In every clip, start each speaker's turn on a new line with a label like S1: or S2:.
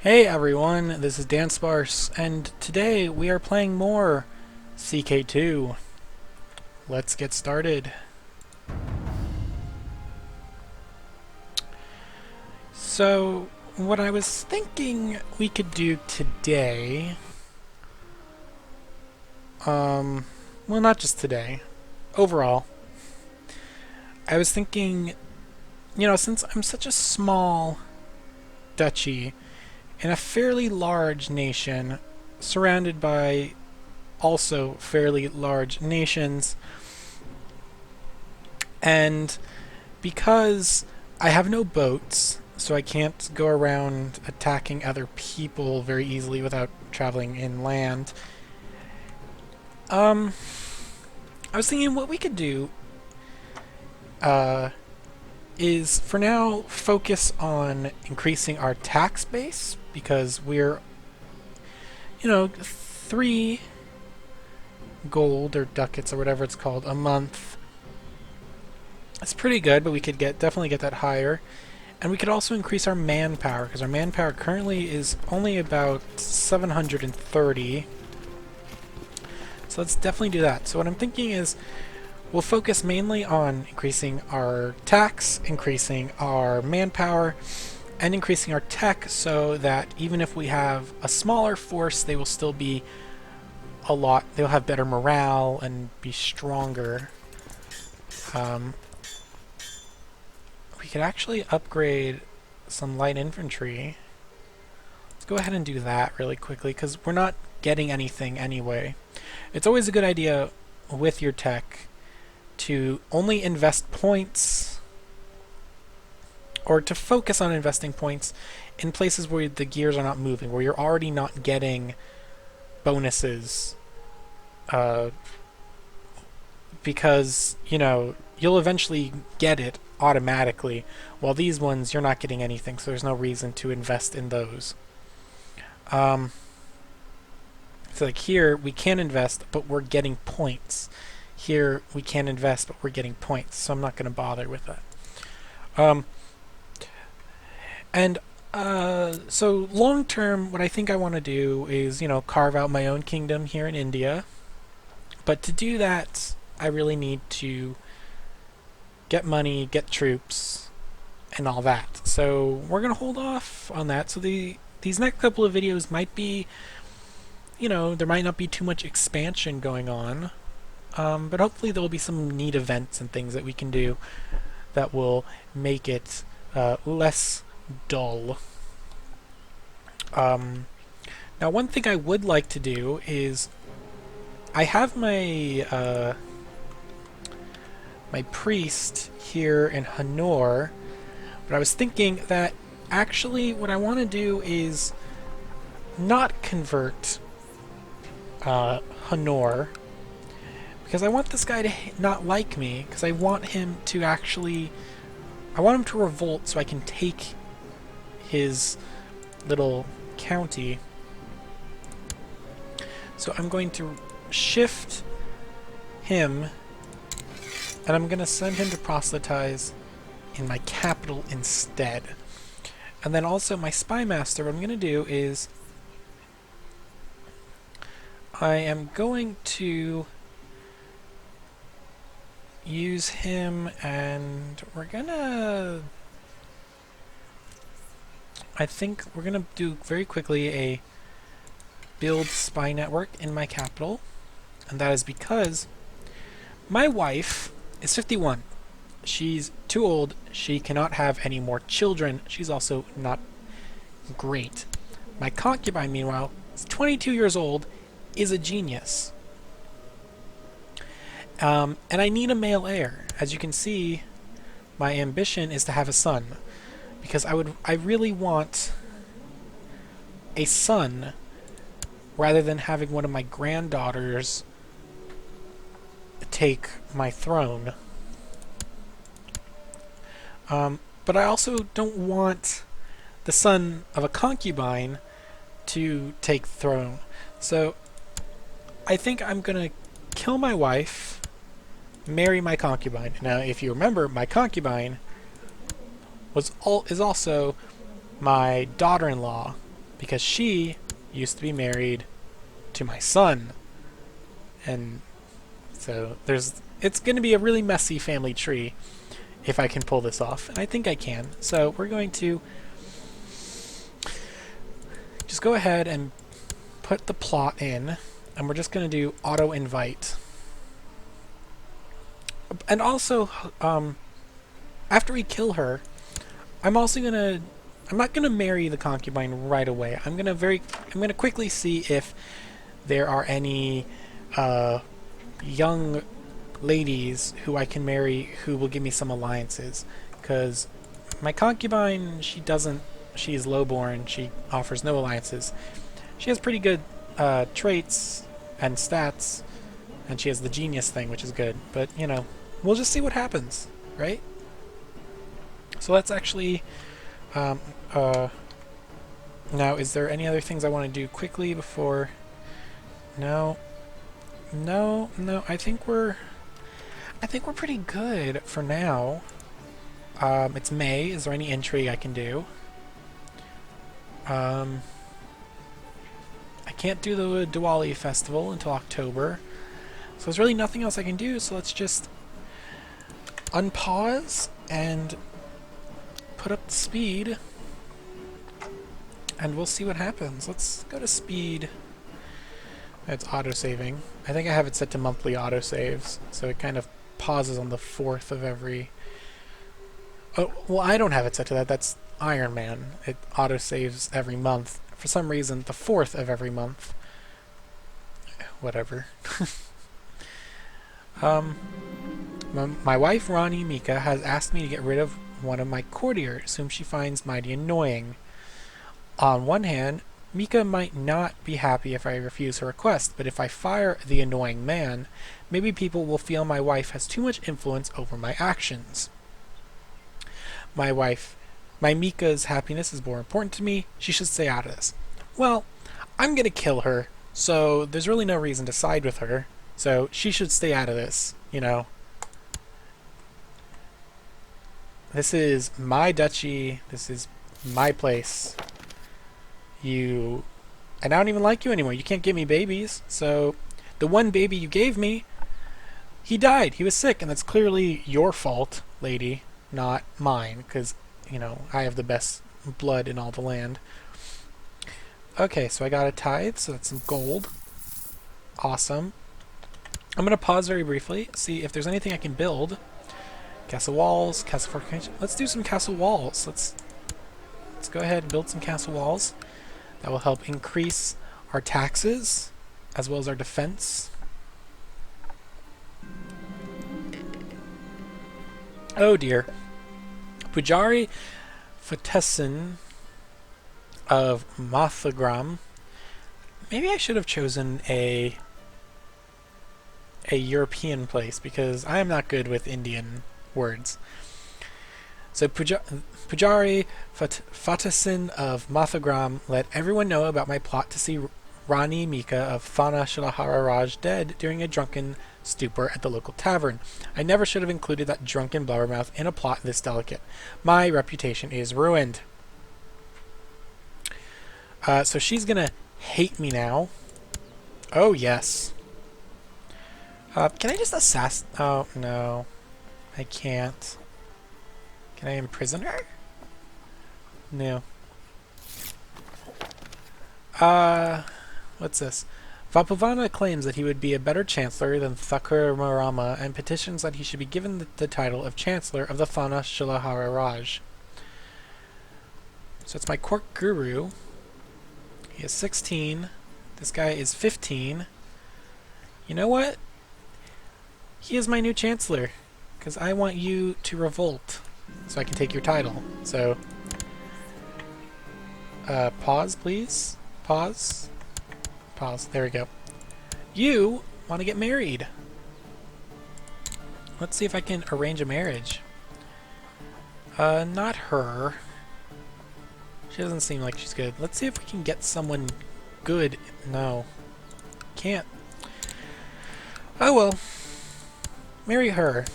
S1: Hey everyone, this is Dansparce, and today we are playing more CK2. Let's get started. So, what I was thinking we could do today, well, not just today, overall, I was thinking, since I'm such a small duchy in a fairly large nation surrounded by also fairly large nations, and because I have no boats, so I can't go around attacking other people very easily without traveling inland. Um, I was thinking what we could do uh, is for now focus on increasing our tax base because we're, 3 gold or ducats or whatever it's called a month. It's pretty good, but we could definitely get that higher. And we could also increase our manpower, because our manpower currently is only about 730. So let's definitely do that. So what I'm thinking is we'll focus mainly on increasing our tax, increasing our manpower, and increasing our tech so that even if we have a smaller force, they will still be they'll have better morale and be stronger. We could actually upgrade some light infantry. Let's go ahead and do that really quickly because we're not getting anything anyway. It's always a good idea with your tech to only invest points or to focus on investing points in places where the gears are not moving, where you're already not getting bonuses, because, you'll eventually get it automatically, while these ones you're not getting anything, so there's no reason to invest in those. So like here we can invest, but we're getting points. Here we can invest, but we're getting points, so I'm not going to bother with that. So long term, what I think I want to do is, carve out my own kingdom here in India. But to do that, I really need to get money, get troops, and all that. So we're going to hold off on that. So these next couple of videos might be, there might not be too much expansion going on. But hopefully there will be some neat events and things that we can do that will make it less dull. Now one thing I would like to do is I have my my priest here in Hanor, but I was thinking that actually what I want to do is not convert Hanor, because I want this guy to not like me, because I want him to revolt so I can take his little county. So I'm going to shift him, and I'm going to send him to proselytize in my capital instead. And then also my spy master, what I'm going to do is I am going to use him, and I think we're gonna do very quickly a build spy network in my capital, and that is because my wife is 51. She's too old. She cannot have any more children. She's also not great. My concubine, meanwhile, is 22 years old, is a genius. And I need a male heir. As you can see, my ambition is to have a son, because I really want a son rather than having one of my granddaughters take my throne. But I also don't want the son of a concubine to take the throne. So I think I'm gonna kill my wife, marry my concubine. Now, if you remember, my concubine is also my daughter-in-law, because she used to be married to my son. And so it's going to be a really messy family tree if I can pull this off. And I think I can. So we're going to just go ahead and put the plot in. And we're just going to do auto invite. And also, after we kill her, I'm not gonna marry the concubine right away. I'm gonna quickly see if there are any young ladies who I can marry who will give me some alliances. Because my concubine, she is lowborn. She offers no alliances. She has pretty good traits and stats, and she has the genius thing, which is good. But you know, we'll just see what happens, right? So let's actually. Now, is there any other things I want to do quickly before? No. I think we're pretty good for now. It's May. Is there any intrigue I can do? I can't do the Diwali festival until October, so there's really nothing else I can do. So let's just unpause and put up the speed, and we'll see what happens. Let's go to speed. It's auto-saving. I think I have it set to monthly autosaves, so it kind of pauses on the 4th of every... Oh, well, I don't have it set to that. That's Iron Man. It autosaves every month. For some reason, the 4th of every month. Whatever. My wife, Rani Mika, has asked me to get rid of one of my courtiers, whom she finds mighty annoying. On one hand, Mika might not be happy if I refuse her request, but if I fire the annoying man, maybe people will feel my wife has too much influence over my actions. My Mika's happiness is more important to me. She should stay out of this. Well, I'm gonna kill her, so there's really no reason to side with her. So she should stay out of this, you know. This is my duchy. This is my place. And I don't even like you anymore. You can't give me babies. So the one baby you gave me, he died. He was sick, and that's clearly your fault, lady, not mine, because, you know, I have the best blood in all the land. Okay, so I got a tithe, so that's some gold. Awesome. I'm going to pause very briefly, see if there's anything I can build. Castle walls, castle fortification. Let's do some castle walls. Let's go ahead and build some castle walls. That will help increase our taxes as well as our defense. Oh dear. Pujari Fatesin of Mathagram. Maybe I should have chosen a European place, because I am not good with Indian words. So Pujari Fatesin of Mathagram let everyone know about my plot to see Rani Mika of Thana Shilahara Raj dead during a drunken stupor at the local tavern. I never should have included that drunken blubbermouth in a plot this delicate. My reputation is ruined. So she's gonna hate me now. Oh yes. Can I just assassinate? Oh no, I can't. Can I imprison her? No. What's this? Vapavana claims that he would be a better chancellor than Thakur and petitions that he should be given the title of Chancellor of the Thana Shilahara Raj. So it's my court guru. He is 16. This guy is 15. You know what? He is my new chancellor, because I want you to revolt so I can take your title. So, pause, please. Pause. Pause. There we go. You want to get married. Let's see if I can arrange a marriage. Not her. She doesn't seem like she's good. Let's see if we can get someone good. No. Can't. Oh well. Marry her.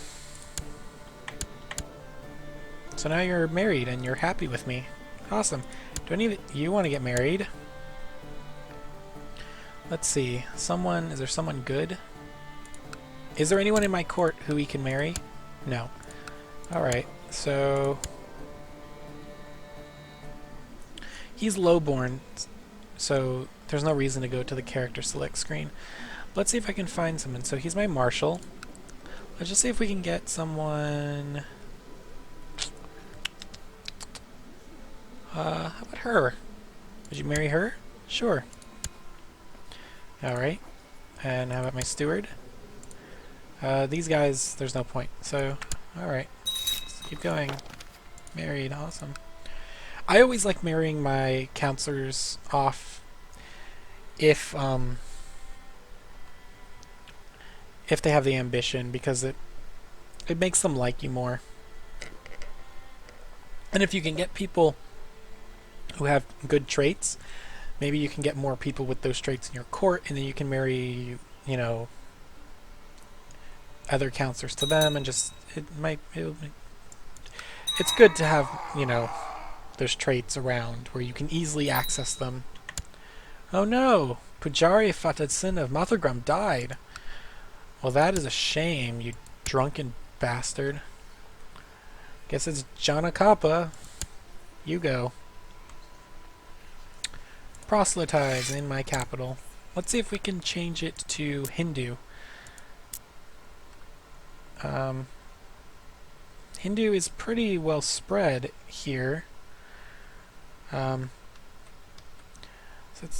S1: So now you're married and you're happy with me. Awesome. Do any of you want to get married? Let's see. Is there someone good? Is there anyone in my court who we can marry? No. Alright, so... he's lowborn, so there's no reason to go to the character select screen. Let's see if I can find someone. So he's my marshal. Let's just see if we can get someone... how about her? Would you marry her? Sure. Alright. And how about my steward? These guys, there's no point. So, alright. Let's keep going. Married, awesome. I always like marrying my counselors off if they have the ambition, because it makes them like you more. And if you can get people who have good traits, maybe you can get more people with those traits in your court, and then you can marry, you know, other counselors to them, and just it's good to have, you know, those traits around where you can easily access them. Oh no! Pujari Fatadsin of Mathagram died. Well, that is a shame, you drunken bastard. Guess it's Janakappa. You go. Proselytize in my capital. Let's see if we can change it to Hindu. Hindu is pretty well spread here. So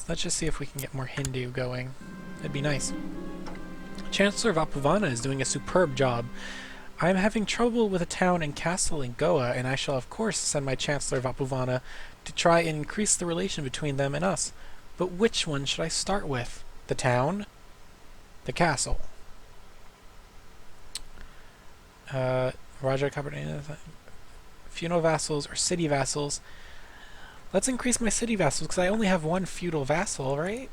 S1: let's just see if we can get more Hindu going. That'd be nice. Chancellor of Apuvana is doing a superb job. I am having trouble with a town and castle in Goa, and I shall of course send my Chancellor of Apuvana to try and increase the relation between them and us. But which one should I start with? The town? The castle? Raja Kabarina, feudal vassals or city vassals? Let's increase my city vassals, because I only have one feudal vassal, right?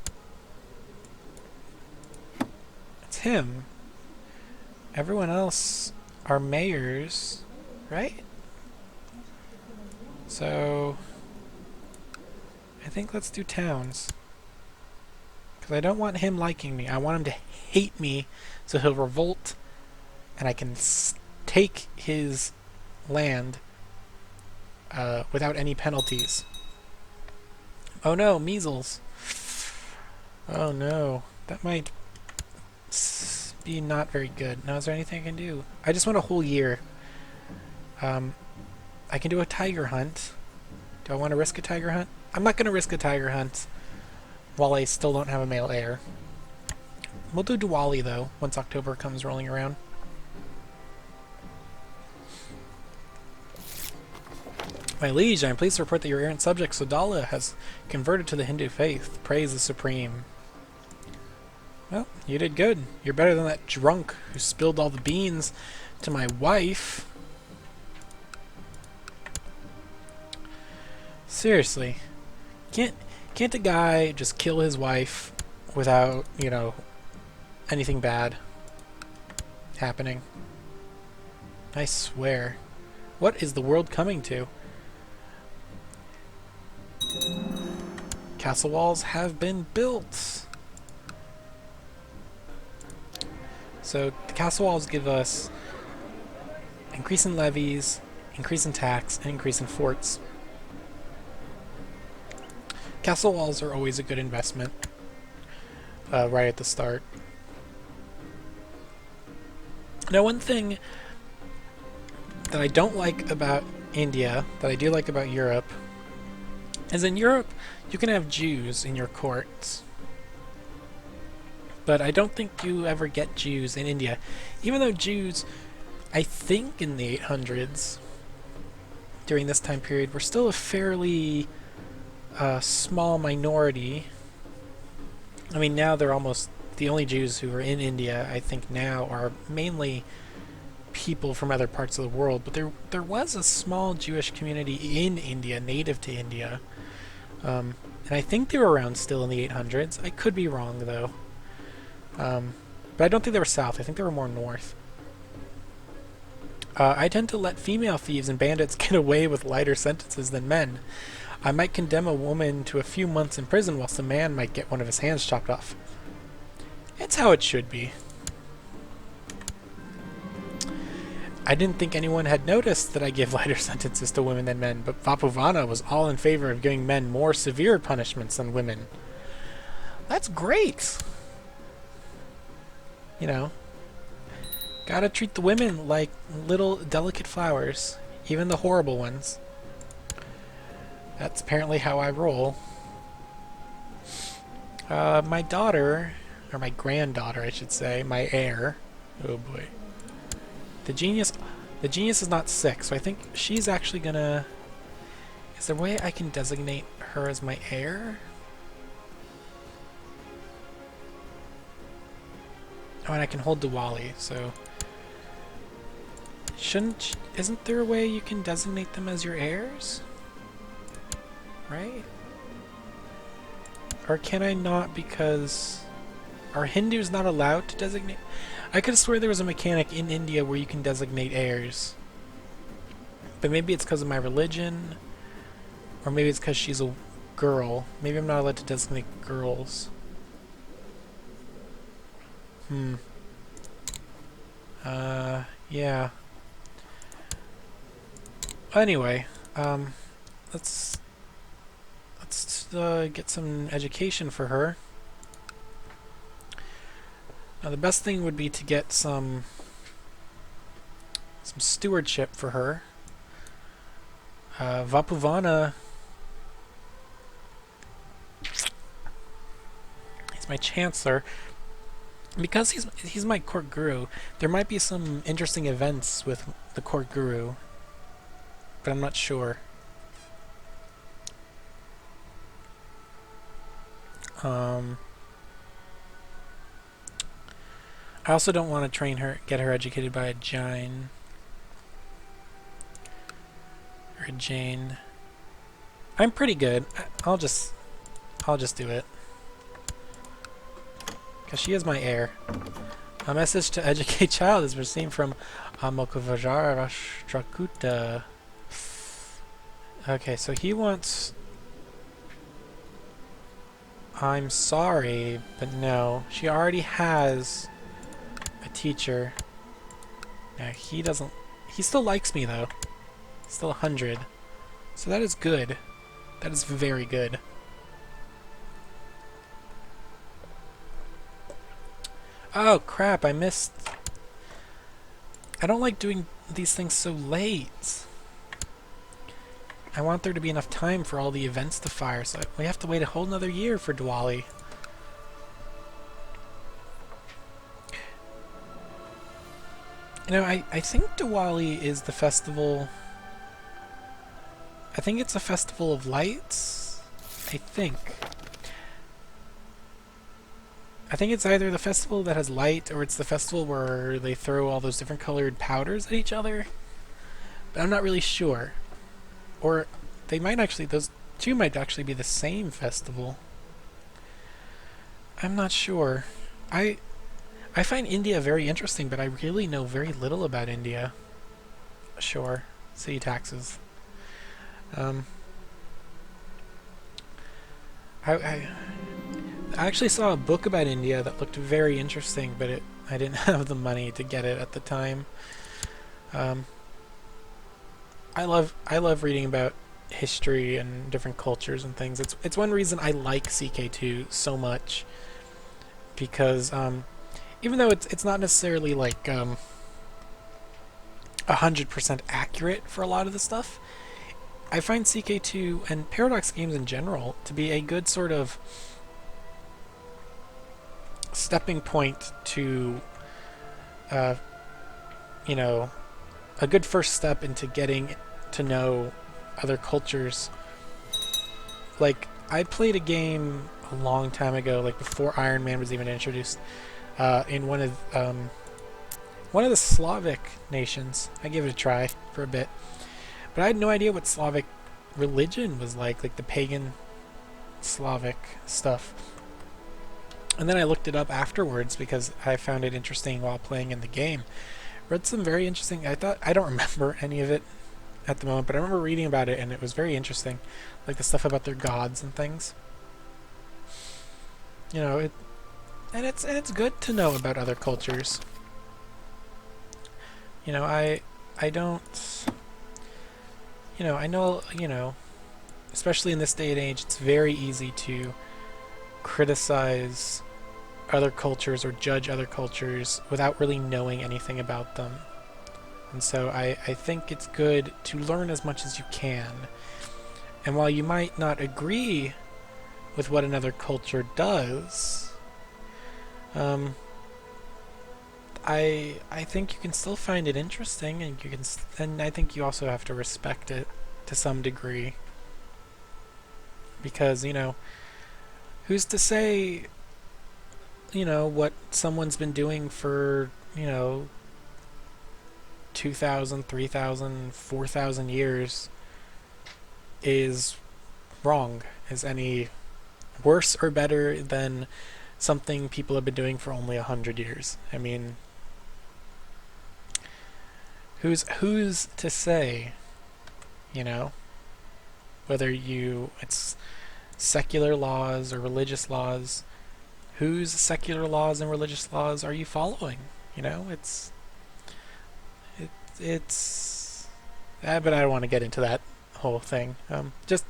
S1: It's him. Everyone else are mayors, right? So I think let's do towns, because I don't want him liking me. I want him to hate me, so he'll revolt, and I can take his land without any penalties. Oh no, measles. Oh no, that might be not very good. Now, is there anything I can do? I just want a whole year. I can do a tiger hunt. Do I want to risk a tiger hunt? I'm not going to risk a tiger hunt while I still don't have a male heir. We'll do Diwali, though, once October comes rolling around. My liege, I am pleased to report that your errant subject, Sodala, has converted to the Hindu faith. Praise the Supreme. Well, you did good. You're better than that drunk who spilled all the beans to my wife. Seriously. Can't a guy just kill his wife without, you know, anything bad happening? I swear. What is the world coming to? Castle walls have been built. So the castle walls give us increase in levies, increase in tax, and increase in forts. Castle walls are always a good investment right at the start. Now, one thing that I don't like about India, that I do like about Europe, is in Europe you can have Jews in your courts. But I don't think you ever get Jews in India. Even though Jews, I think in the 800s, during this time period, were still a fairly small minority. I mean, now they're almost the only Jews who are in India, I think now, are mainly people from other parts of the world. But there was a small Jewish community in India, native to India. And I think they were around still in the 800s. I could be wrong, though. But I don't think they were south. I think they were more north. I tend to let female thieves and bandits get away with lighter sentences than men. I might condemn a woman to a few months in prison whilst a man might get one of his hands chopped off. It's how it should be. I didn't think anyone had noticed that I give lighter sentences to women than men, but Vapuvana was all in favor of giving men more severe punishments than women. That's great! You know, gotta treat the women like little delicate flowers, even the horrible ones. That's apparently how I roll. My daughter, or my granddaughter I should say, my heir, oh boy. The genius is not sick, so I think she's actually gonna... Is there a way I can designate her as my heir? Oh, and I can hold Diwali, so... Isn't there a way you can designate them as your heirs? Right? Or can I not because... Are Hindus not allowed to designate... I could have sworn there was a mechanic in India where you can designate heirs. But maybe it's because of my religion, or maybe it's because she's a girl. Maybe I'm not allowed to designate girls. Yeah. Anyway, let's get some education for her. Now the best thing would be to get some stewardship for her. Vapuvana, he's my chancellor. Because he's my court guru, there might be some interesting events with the court guru, but I'm not sure. I also don't want to get her educated by a Jain. Or a Jain. I'm pretty good. I'll just do it. Because she is my heir. A message to educate child is received from Amokavarashtrakuta. Okay, so he wants... I'm sorry, but no. She already has a teacher. Now, he doesn't... He still likes me, though. Still 100. So that is good. That is very good. Oh, crap, I missed... I don't like doing these things so late. I want there to be enough time for all the events to fire, so we have to wait a whole nother year for Diwali. You know, I think Diwali is the festival... I think it's a festival of lights. I think it's either the festival that has light, or it's the festival where they throw all those different colored powders at each other. But I'm not really sure. Or they might actually, those two might actually be the same festival. I'm not sure. I find India very interesting, but I really know very little about India. Sure. City taxes. I actually saw a book about India that looked very interesting, but I didn't have the money to get it at the time. I love reading about history and different cultures and things. It's one reason I like CK2 so much, because even though it's not necessarily like 100% accurate for a lot of the stuff, I find CK2 and Paradox games in general to be a good sort of stepping point to, you know, a good first step into getting to know other cultures. Like, I played a game a long time ago, like before Iron Man was even introduced, in one of the Slavic nations. I gave it a try for a bit. But I had no idea what Slavic religion was like the pagan Slavic stuff. And then I looked it up afterwards because I found it interesting while playing in the game. Read some very interesting... I don't remember any of it at the moment, but I remember reading about it and it was very interesting, like the stuff about their gods and things. You know, it's good to know about other cultures. You know, I don't, you know, I know, you know, especially in this day and age, it's very easy to criticize other cultures or judge other cultures without really knowing anything about them. And so I think it's good to learn as much as you can. And while you might not agree with what another culture does, I think you can still find it interesting, and you can, and I think you also have to respect it to some degree. Because, you know, who's to say, you know, what someone's been doing for, you know, 2,000, 3,000, 4,000 years is wrong, is any worse or better than something people have been doing for only 100 years. I mean, who's to say, you know, whether it's secular laws or religious laws, whose secular laws and religious laws are you following? You know, but I don't want to get into that whole thing. Just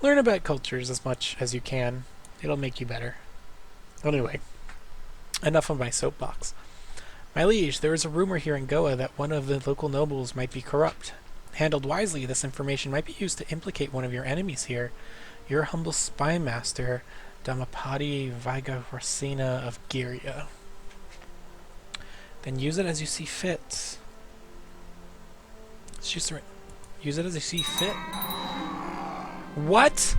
S1: learn about cultures as much as you can. It'll make you better. Anyway, enough of my soapbox. My liege, there is a rumor here in Goa that one of the local nobles might be corrupt. Handled wisely, this information might be used to implicate one of your enemies here. Your humble spy master, Damapati Vigarasena of Giria. Then use it as you see fit. Use it as you see fit. What?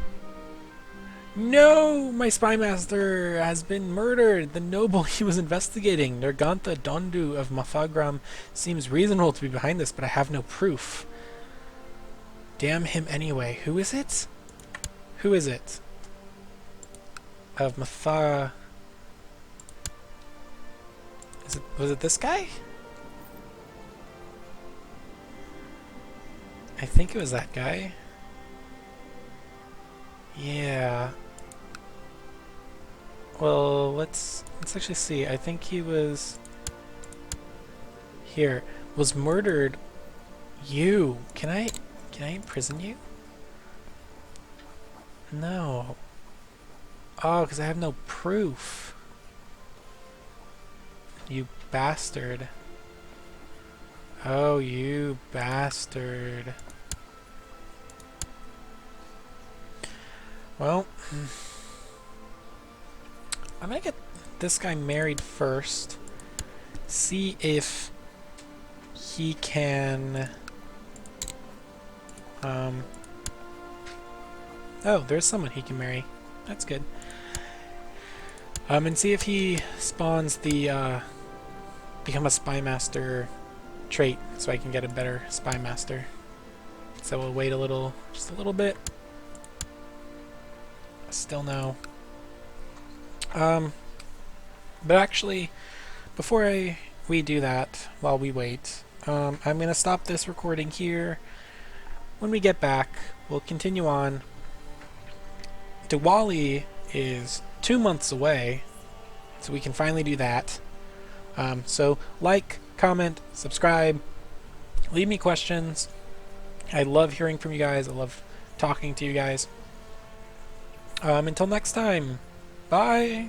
S1: No! My spy master has been murdered! The noble he was investigating, Nirganta Dondu of Mafagram, seems reasonable to be behind this, but I have no proof. Damn him anyway. Who is it? Who is it? Of Mafa... Was it this guy? I think it was that guy. Yeah. Well, let's actually see. I think he was here. Was murdered. You. Can I imprison you? No. Oh, because I have no proof. You bastard. Oh, you bastard. Well, I'm gonna get this guy married first. See if he can... Oh, there's someone he can marry. That's good. And see if he spawns the become a spy master trait, so I can get a better spy master. So we'll wait just a little bit. Still no. But actually, before we do that, while we wait, I'm gonna stop this recording here. When we get back, we'll continue on. Diwali is 2 months away, so we can finally do that. So like, comment, subscribe, leave me questions. I love hearing from you guys. I love talking to you guys. Until next time, bye!